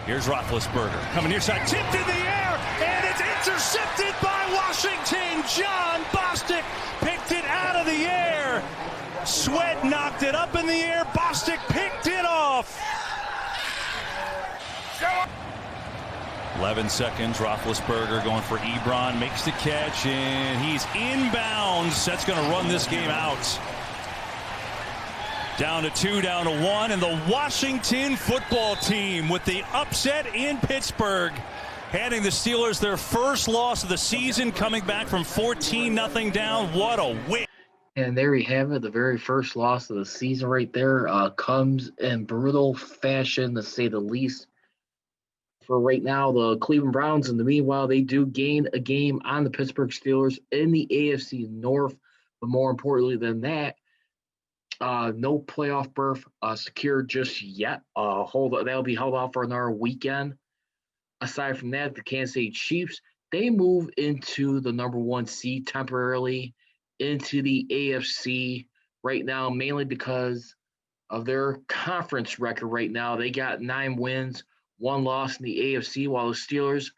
Here's Roethlisberger coming near side, tipped in the air, and it's intercepted by Washington. John Bostic picked it out of the air. Sweat knocked it up in the air. Bostic picked it off. 11 seconds. Roethlisberger going for Ebron, makes the catch, and he's inbounds. That's going to run this game out. Down to 2, down to 1, and the Washington football team with the upset in Pittsburgh, handing the Steelers their first loss of the season, coming back from 14-0 down. What a win. And there you have it, the very first loss of the season right there. Comes in brutal fashion, to say the least. For right now, the Cleveland Browns, in the meanwhile, they do gain a game on the Pittsburgh Steelers in the AFC North. But more importantly than that, no playoff berth secured just yet. That'll be held off for another weekend. Aside from that, the Kansas City Chiefs, they move into the number 1 seed temporarily into the AFC right now, mainly because of their conference record right now. They got 9 wins, 1 loss in the AFC, while the Steelers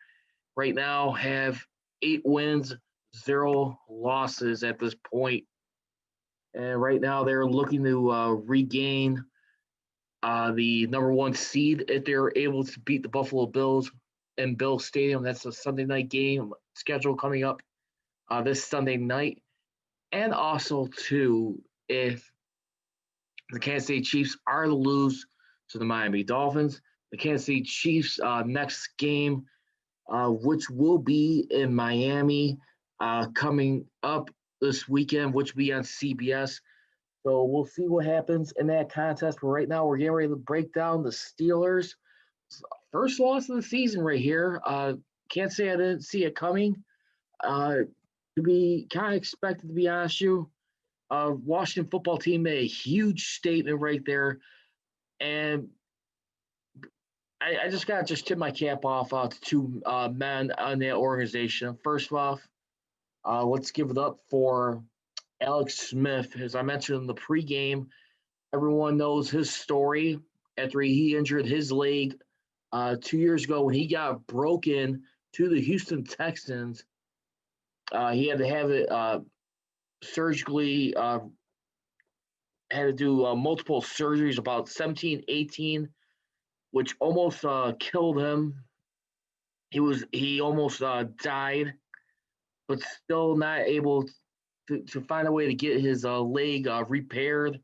right now have 8 wins, 0 losses at this point. And right now they're looking to regain the number 1 seed if they're able to beat the Buffalo Bills in Bill Stadium. That's a Sunday night game schedule coming up this Sunday night. And also, too, if the Kansas City Chiefs are to lose to the Miami Dolphins, the Kansas City Chiefs' next game, which will be in Miami coming up this weekend, which will be on CBS. So we'll see what happens in that contest. But right now, we're getting ready to break down the Steelers' first loss of the season right here. Can't say I didn't see it coming. To be kind of expected, to be honest with you. Washington football team made a huge statement right there. And I just got to tip my cap off to 2 men on that organization. First off, let's give it up for Alex Smith. As I mentioned in the pregame, everyone knows his story after he injured his leg 2 years ago when he got broken to the Houston Texans. He had to have it surgically, had to do multiple surgeries, about 17, 18, which almost killed him. He almost died, but still not able to find a way to get his leg repaired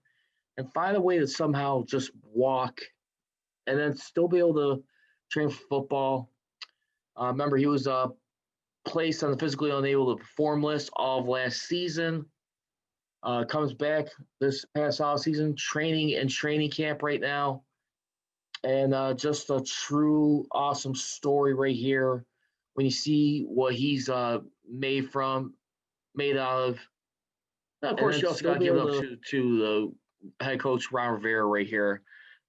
and find a way to somehow just walk and then still be able to train for football. Remember, he was placed on the physically unable to perform list all of last season. Comes back this past offseason, training in training camp right now. And just a true awesome story right here when you see what he's made out of. Now, of course, you also got to give it up to the head coach, Ron Rivera, right here.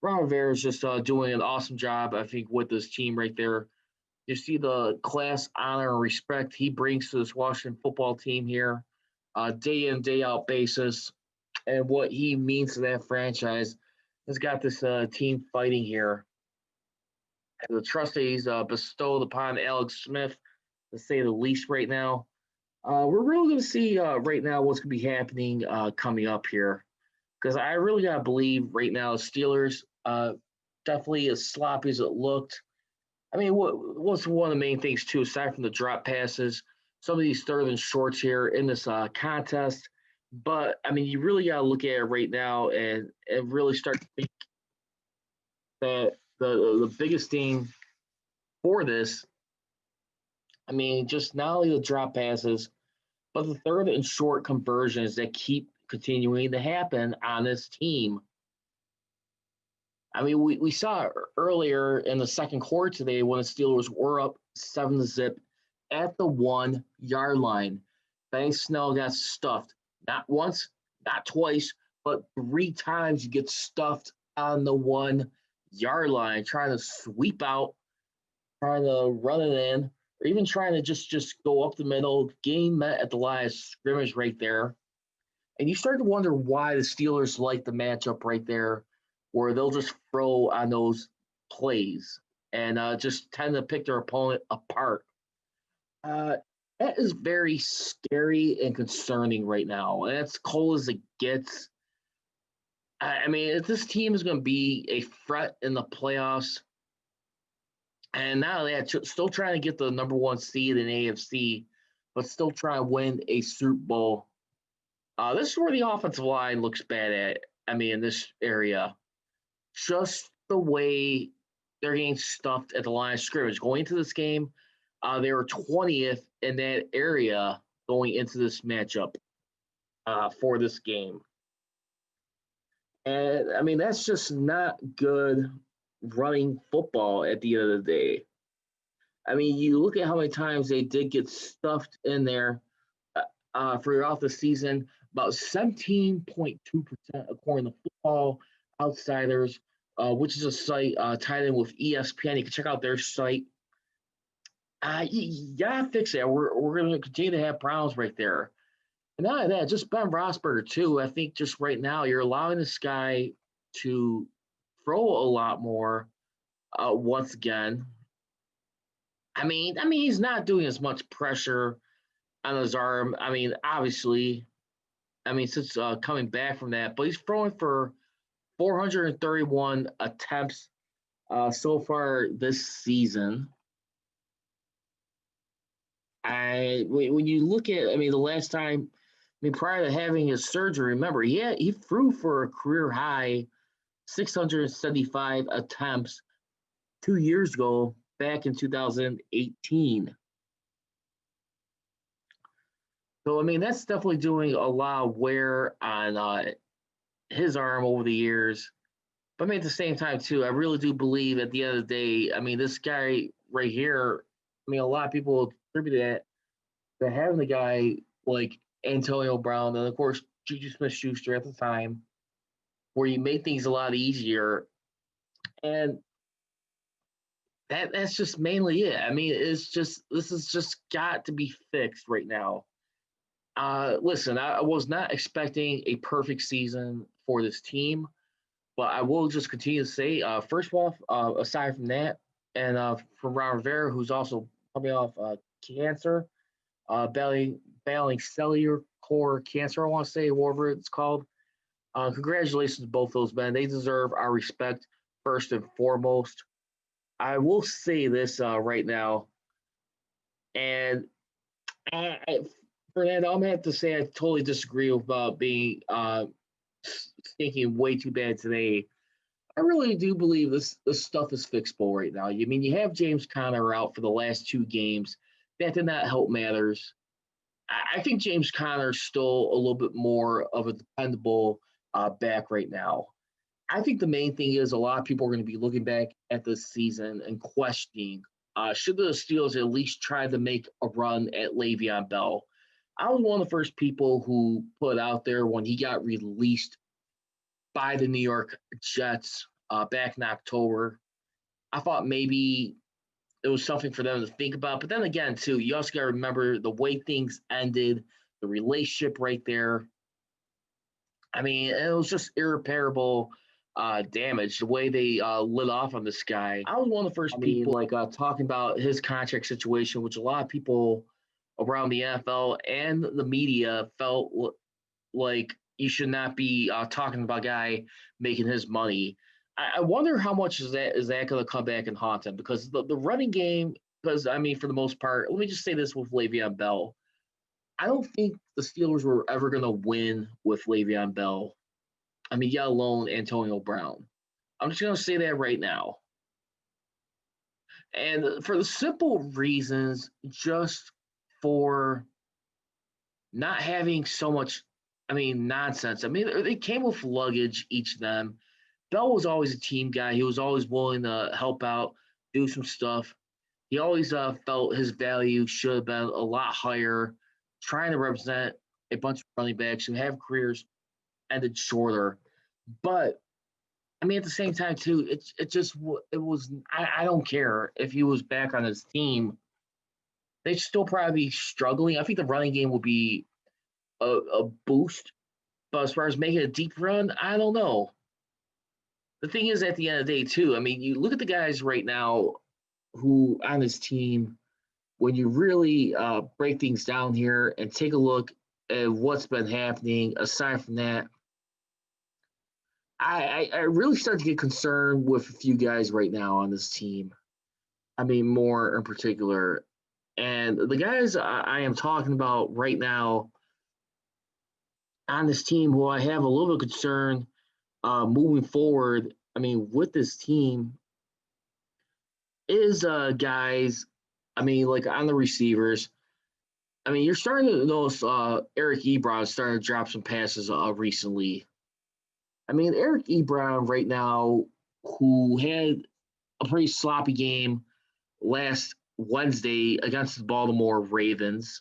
Ron Rivera is just doing an awesome job, I think, with this team right there. You see the class, honor, and respect he brings to this Washington football team here, day in, day out basis, and what he means to that franchise has got this team fighting here. And the trust that he's bestowed upon Alex Smith, to say the least, right now. We're really going to see right now what's going to be happening coming up here, because I really got to believe right now the Steelers, definitely as sloppy as it looked. I mean, what's one of the main things, too, aside from the drop passes, some of these third and shorts here in this contest. But, I mean, you really got to look at it right now and really start to think that the biggest thing for this, I mean, just not only the drop passes, but the third and short conversions that keep continuing to happen on this team. I mean, we saw earlier in the second quarter today when the Steelers were up 7-0 at the 1 yard line. Banks Snell got stuffed. Not once, not twice, but 3 times you get stuffed on the 1 yard line, trying to sweep out, trying to run it in, or even trying to just go up the middle, game met at the line of scrimmage right there. And you start to wonder why the Steelers like the matchup right there, where they'll just throw on those plays. and just tend to pick their opponent apart. Uh, that is very scary and concerning right now. And that's cold as it gets. I mean, if this team is going to be a threat in the playoffs, and now they're still trying to get the number one seed in AFC, but still trying to win a Super Bowl. This is where the offensive line looks bad at. I mean, in this area, just the way they're getting stuffed at the line of scrimmage. Going into this game, they were 20th in that area going into this matchup for this game. And I mean, that's just not good running football at the end of the day. I mean, you look at how many times they did get stuffed in there throughout the season, about 17.2% according to Football Outsiders, which is a site tied in with ESPN. You can check out their site. You gotta fix that. We're going to continue to have problems right there. And not only that, just Ben Roethlisberger too. I think just right now you're allowing this guy to throw a lot more. Once again, I mean he's not doing as much pressure on his arm. I mean, obviously, since coming back from that, but he's throwing for 431 attempts so far this season. When you look at, the last time, prior to having his surgery, remember, he threw for a career high 675 attempts 2 years ago, back in 2018. So, that's definitely doing a lot of wear on his arm over the years. But at the same time, too, I really do believe at the end of the day, this guy right here, a lot of people attribute that to having the guy like Antonio Brown and, of course, Juju Smith-Schuster at the time, where you make things a lot easier. And that's just mainly it. This has just got to be fixed right now. Listen, I was not expecting a perfect season for this team, but I will just continue to say, first off, aside from that, and from Ron Rivera, who's also coming off cancer, battling cellular core cancer, I want to say, whatever it's called. Congratulations to both those men. They deserve our respect first and foremost. I will say this right now, and Fernando, I'm going to have to say I totally disagree about being stinking way too bad today. I really do believe this stuff is fixable right now. You have James Conner out for the last two games. That did not help matters. I think James Conner's still a little bit more of a dependable back right now. I think the main thing is a lot of people are going to be looking back at this season and questioning, should the Steelers at least try to make a run at Le'Veon Bell? I was one of the first people who put out there when he got released by the New York Jets back in October. I thought maybe it was something for them to think about. But then again, too, you also got to remember the way things ended, the relationship right there. It was just irreparable damage, the way they lit off on this guy. I was one of the first people talking about his contract situation, which a lot of people around the NFL and the media felt like you should not be talking about a guy making his money. I wonder how much is that going to come back and haunt him, because the running game, because, for the most part, let me just say this with Le'Veon Bell. I don't think the Steelers were ever going to win with Le'Veon Bell. Yet alone Antonio Brown. I'm just going to say that right now. And for the simple reasons, just for not having so much, nonsense. They came with luggage, each of them. Bell was always a team guy. He was always willing to help out, do some stuff. He always felt his value should have been a lot higher, trying to represent a bunch of running backs who have careers ended shorter. But, at the same time, too, it was, I don't care if he was back on his team. They'd still probably be struggling. I think the running game will be a boost. But as far as making a deep run, I don't know. The thing is, at the end of the day, too, you look at the guys right now who on this team, when you really break things down here and take a look at what's been happening, aside from that, I really start to get concerned with a few guys right now on this team. I mean, more in particular. And the guys I am talking about right now on this team who I have a little bit of concern moving forward, I mean, with this team is guys, I mean, like on the receivers. I mean, you're starting to notice Eric Ebron starting to drop some passes recently. I mean, Eric Ebron right now, who had a pretty sloppy game last Wednesday against the Baltimore Ravens.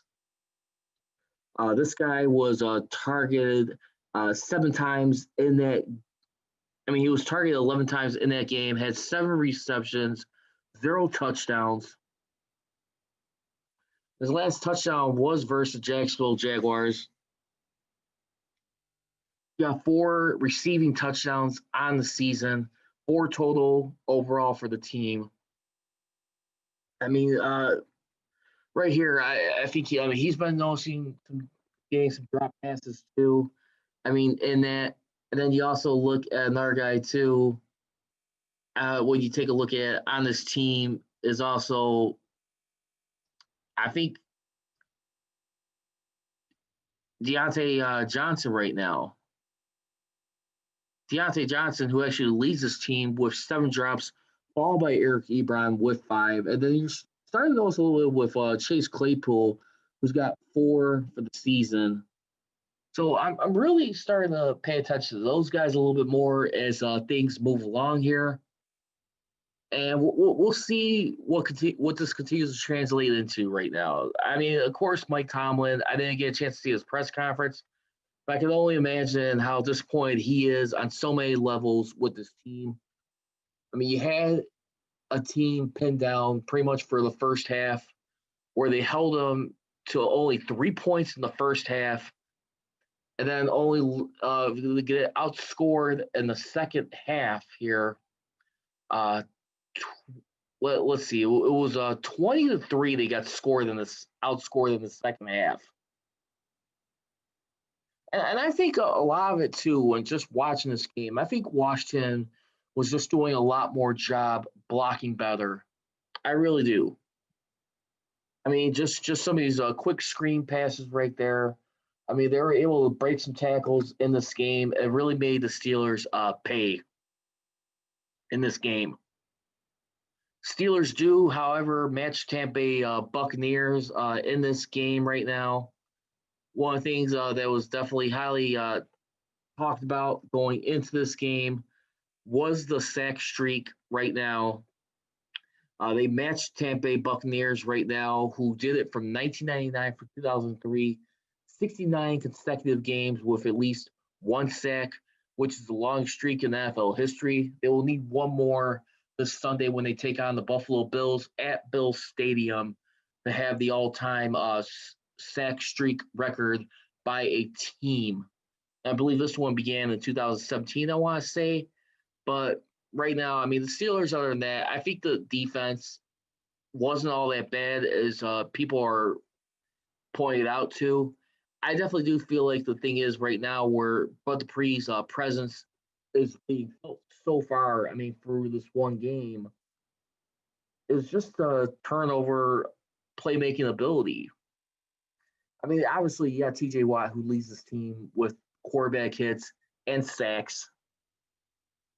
This guy was targeted 7 times in that. I mean, he was targeted 11 times in that game, had 7 receptions, 0 touchdowns. His last touchdown was versus the Jacksonville Jaguars. He got 4 receiving touchdowns on the season, 4 total overall for the team. I mean, right here, I think I mean, he's been noticing getting some drop passes too. I mean, in that, and then you also look at another guy too. When you take a look at on this team is also, I think Deontay Johnson right now. Deontay Johnson, who actually leads this team with 7 drops, followed by Eric Ebron with 5. And then you're starting to notice a little bit with Chase Claypool, who's got 4 for the season. So I'm really starting to pay attention to those guys a little bit more as things move along here. And we'll see what this continues to translate into right now. I mean, of course, Mike Tomlin, I didn't get a chance to see his press conference, but I can only imagine how disappointed he is on so many levels with this team. I mean, you had a team pinned down pretty much for the first half where they held them to only 3 points in the first half and then only get outscored in the second half here. Let's see. It was 20-3. They got outscored in the second half. And I think a lot of it too, when just watching this game, I think Washington was just doing a lot more job blocking better. I really do. I mean, just some of these quick screen passes right there. I mean, they were able to break some tackles in this game. It really made the Steelers pay in this game. Steelers do, however, match Tampa Bay Buccaneers in this game right now. One of the things that was definitely highly talked about going into this game was the sack streak right now. They matched Tampa Bay Buccaneers right now, who did it from 1999 for 2003, 69 consecutive games with at least 1 sack, which is the longest streak in NFL history. They will need 1 more this Sunday when they take on the Buffalo Bills at Bills Stadium to have the all-time sack streak record by a team. I believe this one began in 2017, I want to say. But right now, I mean, the Steelers, other than that, I think the defense wasn't all that bad as people are pointed out to. I definitely do feel like the thing is right now where Bud Dupree's presence is being felt so far, I mean, through this one game, is just a turnover playmaking ability. I mean, obviously, you got TJ Watt, who leads this team with quarterback hits and sacks.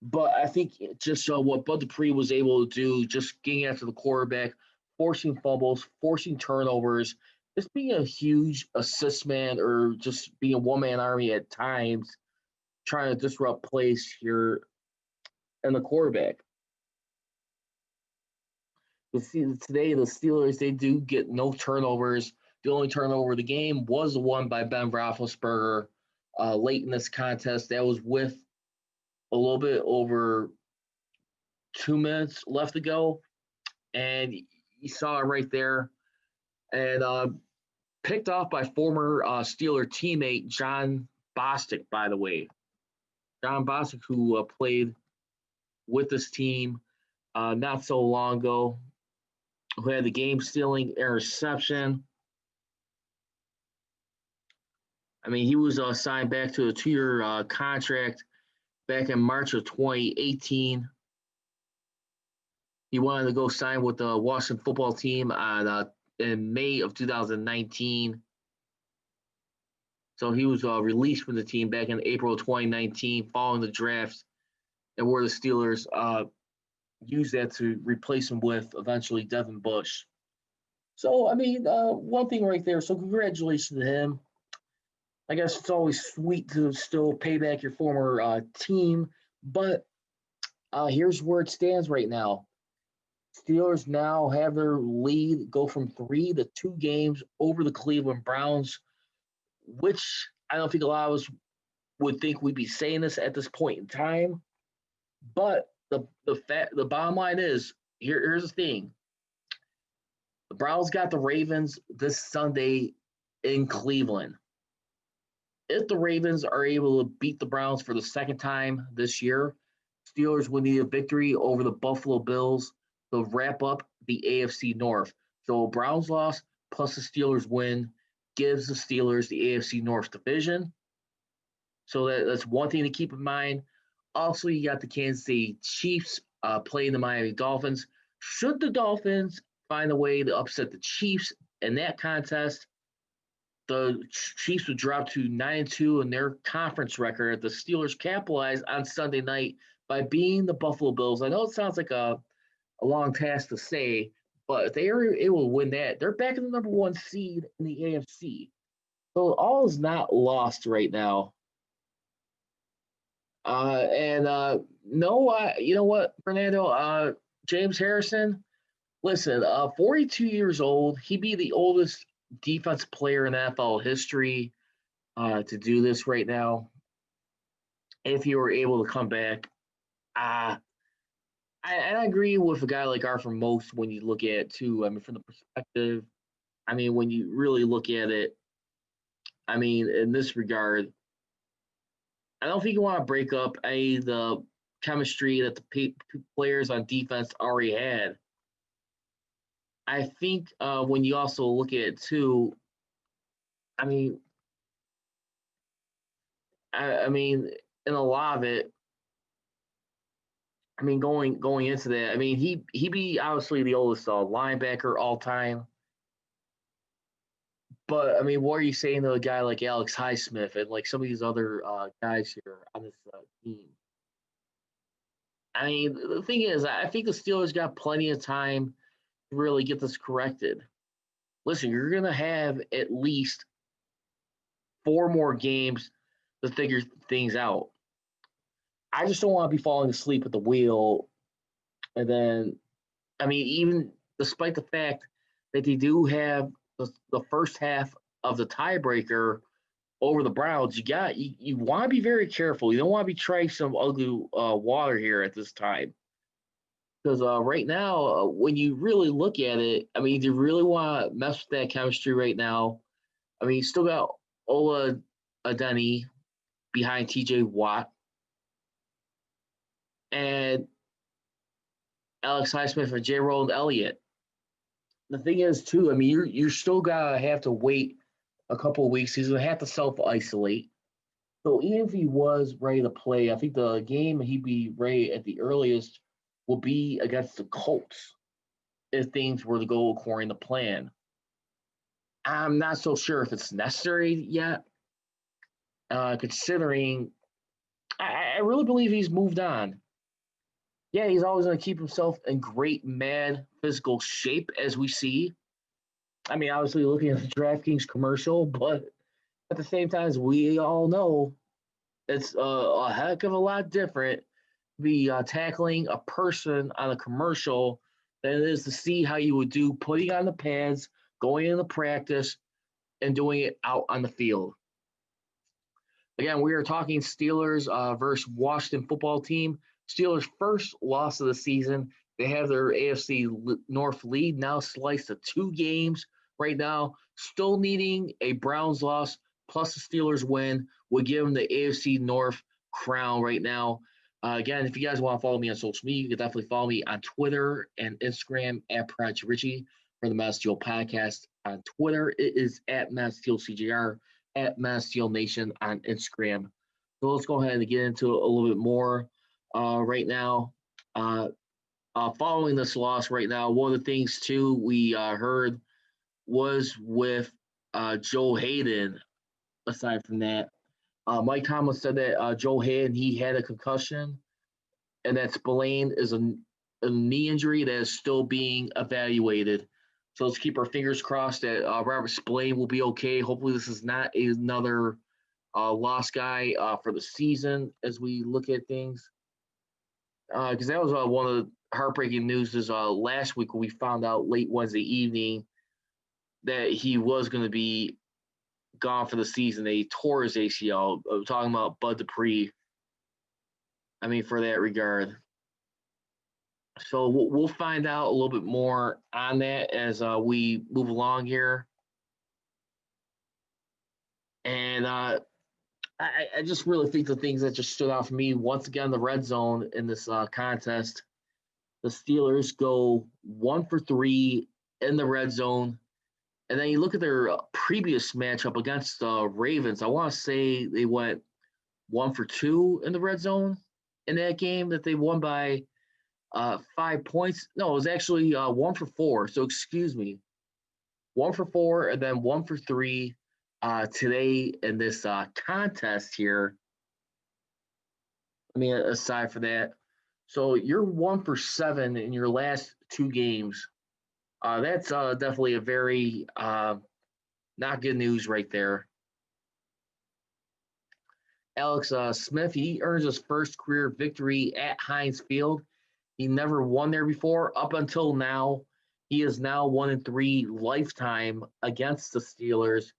But I think just what Bud Dupree was able to do, just getting after the quarterback, forcing fumbles, forcing turnovers, just being a huge assist man or just being a one-man army at times, trying to disrupt plays here and the quarterback. You see, today the Steelers, they do get no turnovers. The only turnover of the game was the one by Ben Roethlisberger late in this contest. That was with a little bit over 2 minutes left to go. And you saw it right there. And picked off by former Steeler teammate John Bostic, by the way. John Bostic, who played with this team not so long ago. who had the game-stealing interception. I mean, he was signed back to a 2-year contract back in March of 2018. He wanted to go sign with the Washington football team in May of 2019. So he was released from the team back in April of 2019 following the draft, and where the Steelers used that to replace him with eventually Devin Bush. So, I mean, one thing right there. So congratulations to him. I guess it's always sweet to still pay back your former team, but here's where it stands right now. Steelers now have their lead go from 3 to 2 games over the Cleveland Browns, which I don't think a lot of us would think we'd be saying this at this point in time. But the bottom line is here's the thing: the Browns got the Ravens this Sunday in Cleveland. If the Ravens are able to beat the Browns for the second time this year, Steelers will need a victory over the Buffalo Bills to wrap up the AFC North. So a Browns loss plus the Steelers win gives the Steelers the AFC North division. So that's one thing to keep in mind. Also, you got the Kansas City Chiefs playing the Miami Dolphins. Should the Dolphins find a way to upset the Chiefs in that contest, the Chiefs would drop to 9-2 in their conference record. The Steelers capitalize on Sunday night by beating the Buffalo Bills. I know it sounds like a long task to say, but if they are able to win that, they're back in the number 1 seed in the AFC. So all is not lost right now. You know what, Fernando? James Harrison, listen, 42 years old. He'd be the oldest defense player in NFL history to do this right now. If he were able to come back, I agree with a guy like Arthur Most when you look at it too. I mean, from the perspective, I mean, when you really look at it, I mean, in this regard, I don't think you want to break up the chemistry that the players on defense already had. I think when you also look at it too, I mean, I mean, in a lot of it, I mean, going into that, I mean, he be obviously the oldest linebacker all time. But I mean, what are you saying to a guy like Alex Highsmith and like some of these other guys here on this team? I mean, the thing is, I think the Steelers got plenty of time to really get this corrected. Listen, you're gonna have at least 4 more games to figure things out. I just don't want to be falling asleep at the wheel. And then, I mean, even despite the fact that they do have the first half of the tiebreaker over the Browns, you want to be very careful. You don't want to be trying some ugly water here at this time. Because right now, when you really look at it, I mean, do you really want to mess with that chemistry right now? I mean, you still got Ola Adeni behind TJ Watt and Alex Highsmith and J. Roland Elliott. The thing is, too, I mean, you're still going to have to wait a couple of weeks. He's going to have to self-isolate. So even if he was ready to play, I think the game he'd be ready at the earliest will be against the Colts if things were to go according to plan. I'm not so sure if it's necessary yet, considering I really believe he's moved on. Yeah, he's always going to keep himself in great, mad physical shape, as we see. I mean, obviously looking at the DraftKings commercial, but at the same time, as we all know, it's a heck of a lot different to be tackling a person on a commercial than it is to see how you would do putting on the pads, going into practice, and doing it out on the field. Again, we are talking Steelers versus Washington football team. Steelers' first loss of the season. They have their AFC North lead now sliced to 2 games right now. Still needing a Browns loss plus the Steelers win would give them the AFC North crown right now. Again, if you guys want to follow me on social media, you can definitely follow me on Twitter and Instagram at Prodigy Richey for the Mass Steel Podcast. On Twitter, it is at Mass Steel CJR, at Mass Steel Nation on Instagram. So let's go ahead and get into a little bit more right now. Following this loss right now, one of the things too we heard was with Joe Hayden. Aside from that, Mike Thomas said that Joe Hayden he had a concussion, and that Spillane is a knee injury that is still being evaluated. So let's keep our fingers crossed that Robert Spillane will be okay. Hopefully, this is not another lost guy for the season as we look at things. Because that was one of the heartbreaking news is last week when we found out late Wednesday evening that he was going to be gone for the season. They tore his ACL. I'm talking about Bud Dupree. I mean, for that regard. So we'll find out a little bit more on that as we move along here. And I just really think the things that just stood out for me, once again, the red zone in this contest, the Steelers go 1 for 3 in the red zone. And then you look at their previous matchup against the Ravens. I want to say they went 1 for 2 in the red zone in that game that they won by 5 points. No, it was actually 1 for 4. So excuse me, 1 for 4 and then 1 for 3 today in this contest here. I mean, aside from that, so you're 1 for 7 in your last 2 games. That's definitely a very not good news right there. Alex Smith, he earns his first career victory at Heinz Field. He never won there before. Up until now, he is now 1-3 lifetime against the Steelers,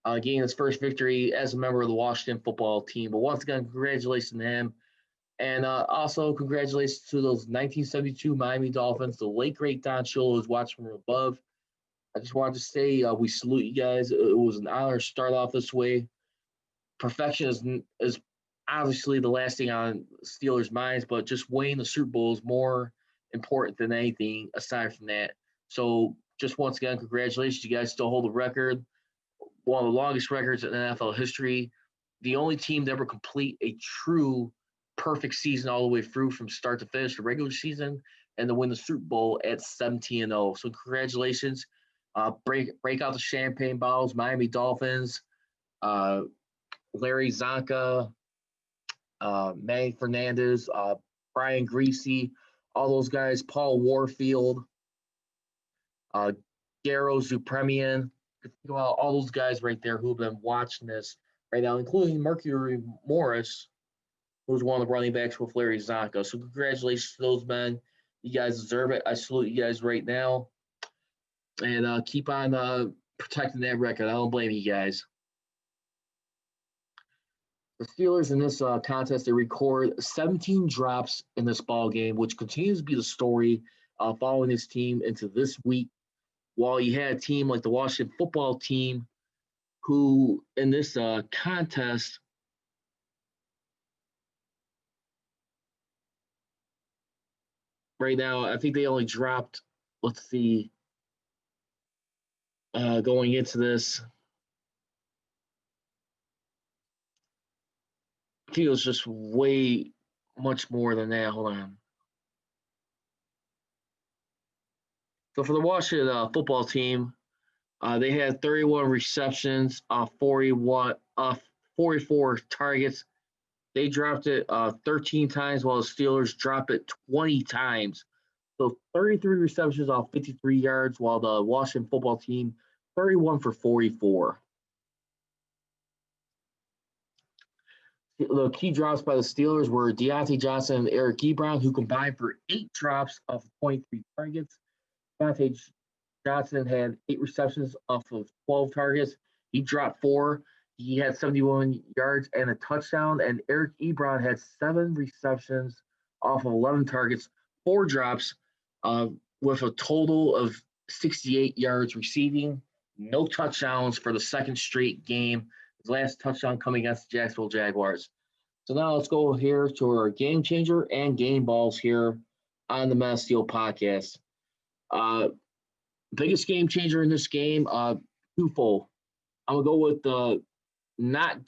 getting his first victory as a member of the Washington football team. But once again, congratulations to him. And also congratulations to those 1972 Miami Dolphins, the late, great Don Shula who's watching from above. I just wanted to say we salute you guys. It was an honor to start off this way. Perfection is obviously the last thing on Steelers' minds, but just winning the Super Bowl is more important than anything aside from that. So just once again, congratulations. You guys still hold the record, one of the longest records in NFL history. The only team to ever complete a true perfect season all the way through from start to finish, the regular season, and to win the Super Bowl at 17-0. So congratulations. Break out the champagne bottles, Miami Dolphins, Larry Zonka, Manny Fernandez, Brian Greasy, all those guys, Paul Warfield, Garo Zupremian, all those guys right there who have been watching this right now, including Mercury Morris, who's one of the running backs with Larry Zonka. So congratulations to those men. You guys deserve it. I salute you guys right now. And keep on protecting that record. I don't blame you guys. The Steelers in this contest, they record 17 drops in this ball game, which continues to be the story following this team into this week. While you had a team like the Washington football team, who in this contest right now, I think they only dropped, let's see, going into this, I think it was just way much more than that. Hold on. So for the Washington football team, they had 31 receptions, 44 targets. They dropped it 13 times, while the Steelers dropped it 20 times. So 33 receptions off 53 yards, while the Washington football team, 31 for 44. The key drops by the Steelers were Deontay Johnson and Eric Ebron, who combined for 8 drops off 23 targets. Deontay Johnson had 8 receptions off of 12 targets. He dropped 4. He had 71 yards and a touchdown. And Eric Ebron had 7 receptions off of 11 targets, 4 drops, with a total of 68 yards receiving. No touchdowns for the second straight game. His last touchdown coming against the Jacksonville Jaguars. So now let's go here to our game changer and game balls here on the Mass Steel podcast. Uh, Biggest game changer in this game, twofold. I'm gonna go with the not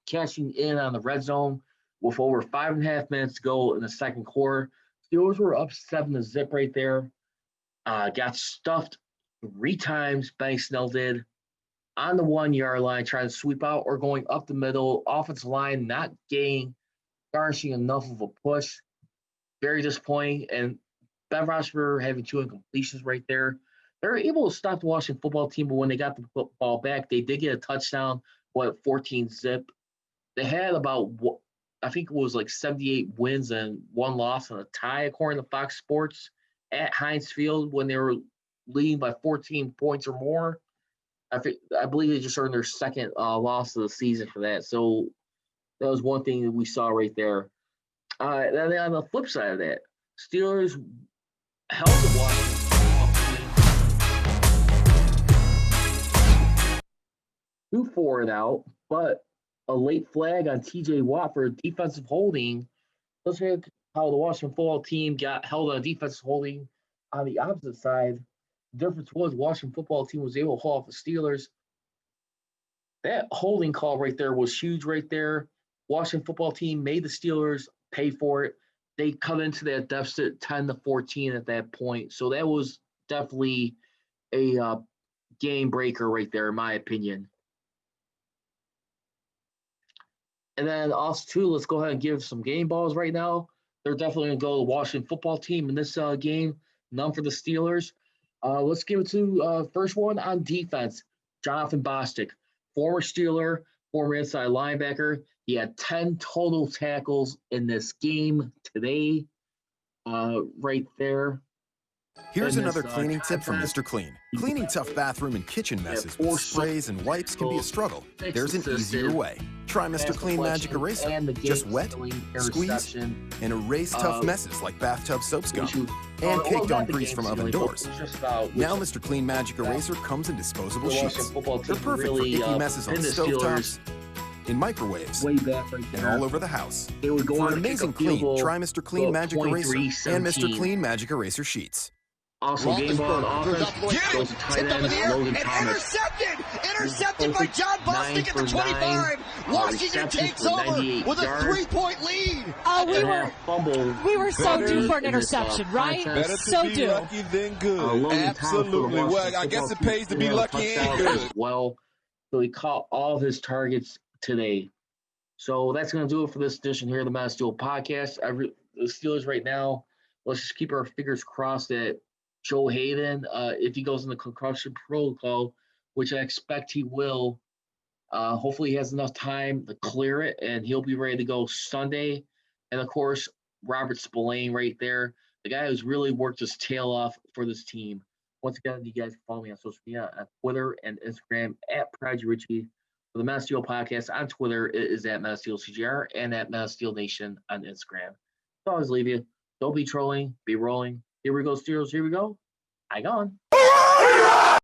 cashing in on the red zone with over 5.5 minutes to go in the second quarter. Steelers were up 7-0 right there. Got stuffed 3 times. Benny Snell did on the 1 yard line, trying to sweep out or going up the middle. Offensive line not garnishing enough of a push. Very disappointing. And Ben Roethlisberger having 2 incompletions right there. They're able to stop the Washington football team, but when they got the football back, they did get a touchdown, 14-0. They had about, I think it was like 78 wins and 1 loss and a tie, according to Fox Sports, at Heinz Field when they were leading by 14 points or more. I believe they just earned their second loss of the season for that. So that was one thing that we saw right there. Then on the flip side of that, Steelers held the Washington 2-4 it out, but a late flag on TJ Watt for defensive holding. Let's hear how the Washington football team got held on defensive holding on the opposite side. The difference was Washington football team was able to haul off the Steelers. That holding call right there was huge right there. Washington football team made the Steelers pay for it. They cut into that deficit 10-14 at that point. So that was definitely a game breaker right there, in my opinion. And then also, too, let's go ahead and give some game balls right now. They're definitely going to go to the Washington football team in this game. None for the Steelers. Let's give it to first one on defense, Jonathan Bostic, former Steeler, former inside linebacker. He had 10 total tackles in this game today, right there. Here's another cleaning tip from Mr. Clean. Cleaning tough bathroom and kitchen messes with sprays and wipes can be a struggle. There's an easier way. Try Mr. Clean Magic Eraser. Just wet, squeeze, and erase tough messes like bathtub soap scum and caked on grease from oven doors. Now Mr. Clean Magic Eraser comes in disposable sheets. They're perfect for icky messes on stovetops, in microwaves, and all over the house. For an amazing clean, try Mr. Clean Magic Eraser and Mr. Clean Magic Eraser sheets. Also, game ball on offense goes to tight end Logan Thomas. Intercepted by John Bostic at the 25. Washington takes over with a 3-point lead. Oh, we were so due for an interception, right? Better to so be due. lucky than good. Absolutely. Well, I guess it pays to be lucky and good. Well, so he caught all of his targets today. So that's going to do it for this edition here of the Mass Steel Podcast. The Steelers right now, let's just keep our fingers crossed that Joe Hayden, if he goes in the concussion protocol, which I expect he will, hopefully he has enough time to clear it, and he'll be ready to go Sunday. And, of course, Robert Spillane right there, the guy who's really worked his tail off for this team. Once again, you guys can follow me on social media on Twitter and Instagram at Prodigy Richey. For the Mass Steel Podcast on Twitter, it is at Mass Steel CGR and at Mass Steel Nation on Instagram. So I always leave you. Don't be trolling, be rolling. Here we go, Steelers. Here we go. I gone.